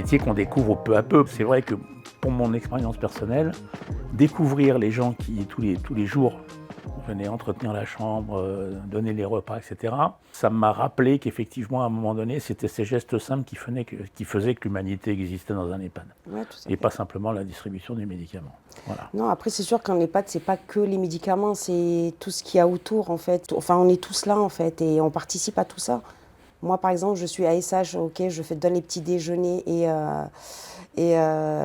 métier qu'on découvre peu à peu. C'est vrai que pour mon expérience personnelle, découvrir les gens qui tous les jours venaient entretenir la chambre, donner les repas, etc., ça m'a rappelé qu'effectivement, à un moment donné, c'était ces gestes simples qui faisaient que l'humanité existait dans un EHPAD. Ouais, tout à Et fait. pas simplement la distribution des médicaments. Voilà. Non, après, c'est sûr qu'en EHPAD, c'est pas que les médicaments, c'est tout ce qu'il y a autour, en fait. Enfin, on est tous là, en fait, et on participe à tout ça. Moi, par exemple, je suis ASH, ok, je donne les petits déjeuners et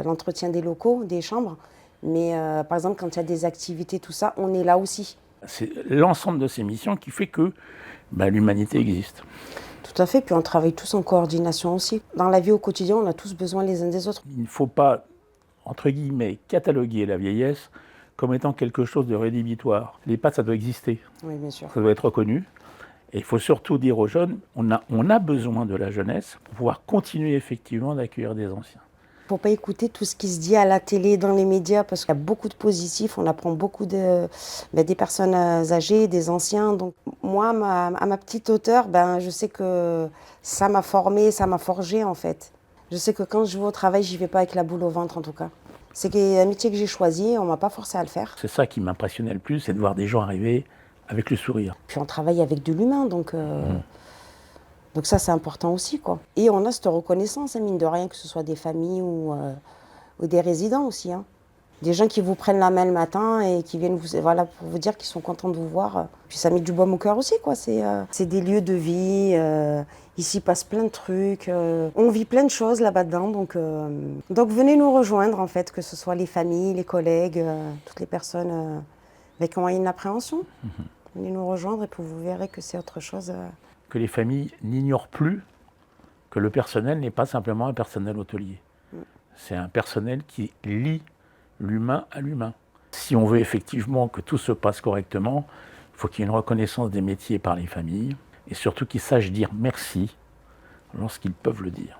l'entretien des locaux, des chambres. Mais par exemple, quand il y a des activités, tout ça, on est là aussi. C'est l'ensemble de ces missions qui fait que l'humanité existe. Tout à fait, puis on travaille tous en coordination aussi. Dans la vie au quotidien, on a tous besoin les uns des autres. Il ne faut pas, entre guillemets, cataloguer la vieillesse comme étant quelque chose de rédhibitoire. L'EHPAD, ça doit exister, Oui, bien sûr. ça doit être reconnu. Et il faut surtout dire aux jeunes, on a besoin de la jeunesse pour pouvoir continuer effectivement d'accueillir des anciens. Il ne faut pas écouter tout ce qui se dit à la télé, dans les médias, parce qu'il y a beaucoup de positifs, on apprend beaucoup des personnes âgées, des anciens. Donc moi, à ma petite hauteur, je sais que ça m'a formée, ça m'a forgée en fait. Je sais que quand je vais au travail, j'y vais pas avec la boule au ventre en tout cas. C'est un métier que j'ai choisi, on ne m'a pas forcé à le faire. C'est ça qui m'impressionnait le plus, c'est de voir des gens arriver avec le sourire. Puis on travaille avec de l'humain, donc ça c'est important aussi, quoi. Et on a cette reconnaissance, mine de rien, que ce soit des familles ou des résidents aussi. Hein. Des gens qui vous prennent la main le matin et qui viennent pour vous dire qu'ils sont contents de vous voir. Puis ça met du baume au cœur aussi, quoi. C'est des lieux de vie, ici passe plein de trucs, on vit plein de choses là-bas-dedans. Donc venez nous rejoindre en fait, que ce soit les familles, les collègues, toutes les personnes avec moyen d'appréhension. Venez nous rejoindre et puis vous verrez que c'est autre chose. Que les familles n'ignorent plus que le personnel n'est pas simplement un personnel hôtelier. C'est un personnel qui lie l'humain à l'humain. Si on veut effectivement que tout se passe correctement, il faut qu'il y ait une reconnaissance des métiers par les familles et surtout qu'ils sachent dire merci lorsqu'ils peuvent le dire.